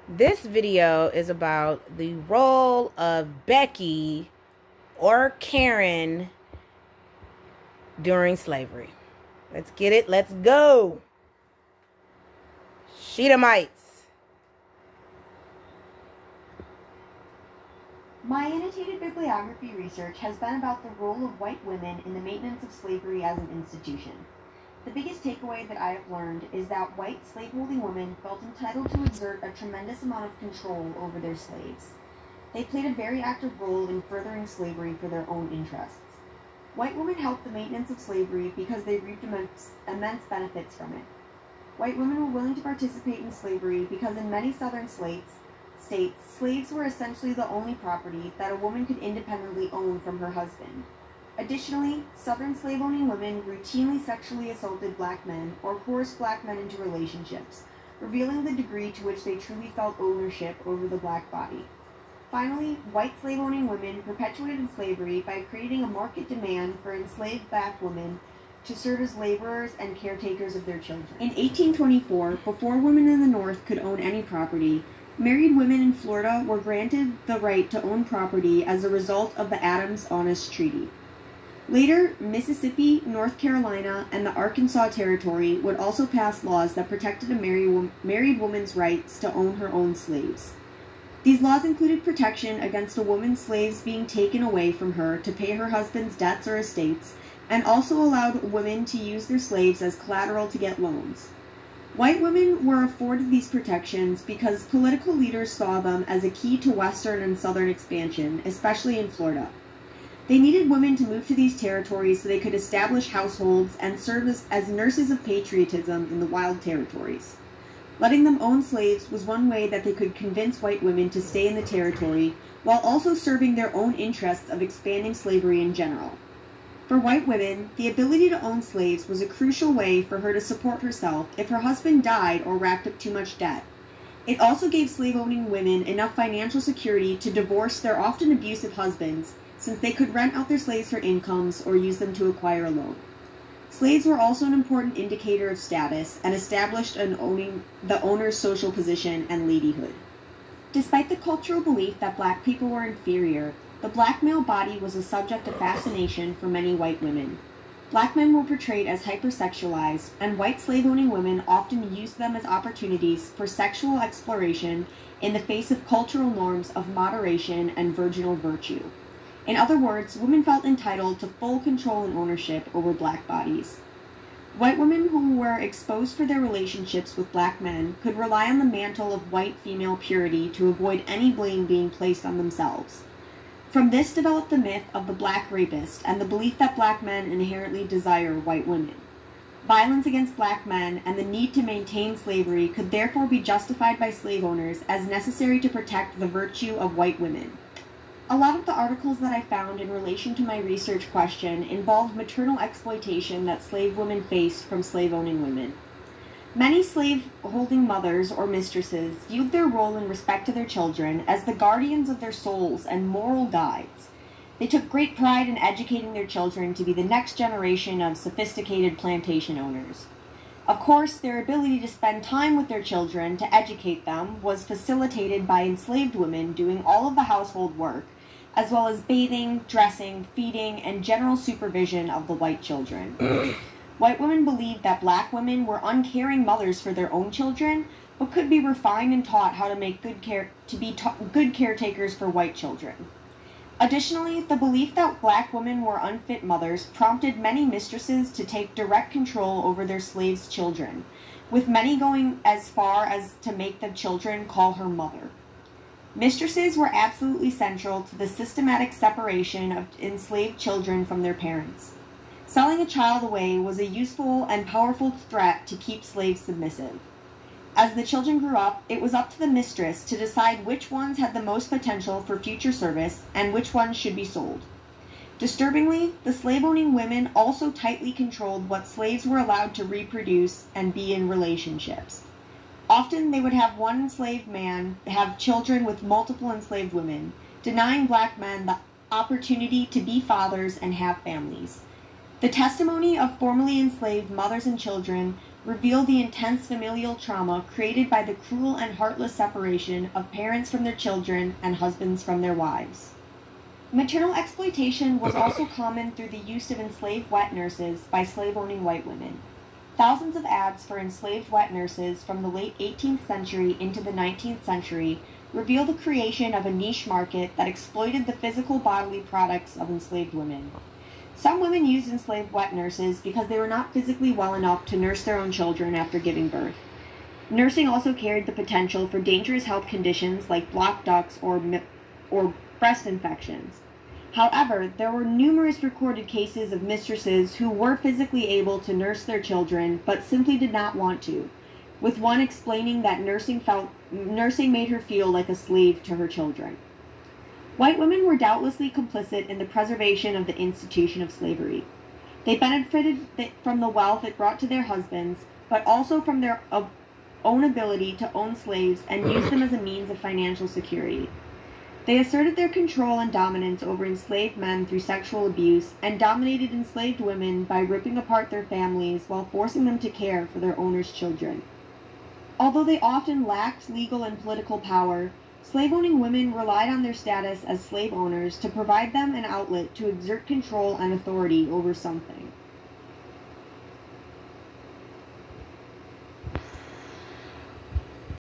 This video is about the role of Becky or Karen during slavery. Let's get it. Let's go. Shedamites. My annotated bibliography research has been about the role of white women in the maintenance of slavery as an institution. The biggest takeaway that I have learned is that white slaveholding women felt entitled to exert a tremendous amount of control over their slaves. They played a very active role in furthering slavery for their own interests. White women helped the maintenance of slavery because they reaped immense benefits from it. White women were willing to participate in slavery because in many southern states, slaves were essentially the only property that a woman could independently own from her husband. Additionally, southern slave-owning women routinely sexually assaulted black men or coerced black men into relationships, revealing the degree to which they truly felt ownership over the black body. Finally, white slave-owning women perpetuated slavery by creating a market demand for enslaved black women to serve as laborers and caretakers of their children. In 1824, before women in the North could own any property, married women in Florida were granted the right to own property as a result of the Adams-Honest Treaty. Later, Mississippi, North Carolina, and the Arkansas Territory would also pass laws that protected a married woman's rights to own her own slaves. These laws included protection against a woman's slaves being taken away from her to pay her husband's debts or estates, and also allowed women to use their slaves as collateral to get loans. White women were afforded these protections because political leaders saw them as a key to Western and Southern expansion, especially in Florida. They needed women to move to these territories so they could establish households and serve as nurses of patriotism in the wild territories. Letting them own slaves was one way that they could convince white women to stay in the territory, while also serving their own interests of expanding slavery in general. For white women, the ability to own slaves was a crucial way for her to support herself if her husband died or racked up too much debt. It also gave slave-owning women enough financial security to divorce their often abusive husbands, since they could rent out their slaves for incomes or use them to acquire a loan. Slaves were also an important indicator of status and established the owner's social position and ladyhood. Despite the cultural belief that black people were inferior, the black male body was a subject of fascination for many white women. Black men were portrayed as hypersexualized, and white slave-owning women often used them as opportunities for sexual exploration in the face of cultural norms of moderation and virginal virtue. In other words, women felt entitled to full control and ownership over black bodies. White women who were exposed for their relationships with black men could rely on the mantle of white female purity to avoid any blame being placed on themselves. From this developed the myth of the black rapist and the belief that black men inherently desire white women. Violence against black men and the need to maintain slavery could therefore be justified by slave owners as necessary to protect the virtue of white women. A lot of the articles that I found in relation to my research question involved maternal exploitation that slave women faced from slave-owning women. Many slave-holding mothers or mistresses viewed their role in respect to their children as the guardians of their souls and moral guides. They took great pride in educating their children to be the next generation of sophisticated plantation owners. Of course, their ability to spend time with their children to educate them was facilitated by enslaved women doing all of the household work, as well as bathing, dressing, feeding, and general supervision of the white children. White women believed that black women were uncaring mothers for their own children, but could be refined and taught how to make good caretakers for white children. Additionally, the belief that black women were unfit mothers prompted many mistresses to take direct control over their slaves' children, with many going as far as to make the children call her mother. Mistresses were absolutely central to the systematic separation of enslaved children from their parents. Selling a child away was a useful and powerful threat to keep slaves submissive. As the children grew up, it was up to the mistress to decide which ones had the most potential for future service and which ones should be sold. Disturbingly, the slave-owning women also tightly controlled what slaves were allowed to reproduce and be in relationships. Often they would have one enslaved man have children with multiple enslaved women, denying black men the opportunity to be fathers and have families. The testimony of formerly enslaved mothers and children reveal the intense familial trauma created by the cruel and heartless separation of parents from their children and husbands from their wives. Maternal exploitation was also common through the use of enslaved wet nurses by slave-owning white women. Thousands of ads for enslaved wet nurses from the late 18th century into the 19th century reveal the creation of a niche market that exploited the physical bodily products of enslaved women. Some women used enslaved wet nurses because they were not physically well enough to nurse their own children after giving birth. Nursing also carried the potential for dangerous health conditions like blocked ducts or breast infections. However, there were numerous recorded cases of mistresses who were physically able to nurse their children but simply did not want to, with one explaining that nursing made her feel like a slave to her children. White women were doubtlessly complicit in the preservation of the institution of slavery. They benefited from the wealth it brought to their husbands, but also from their own ability to own slaves and use them as a means of financial security. They asserted their control and dominance over enslaved men through sexual abuse and dominated enslaved women by ripping apart their families while forcing them to care for their owners' children. Although they often lacked legal and political power, slave-owning women relied on their status as slave owners to provide them an outlet to exert control and authority over something.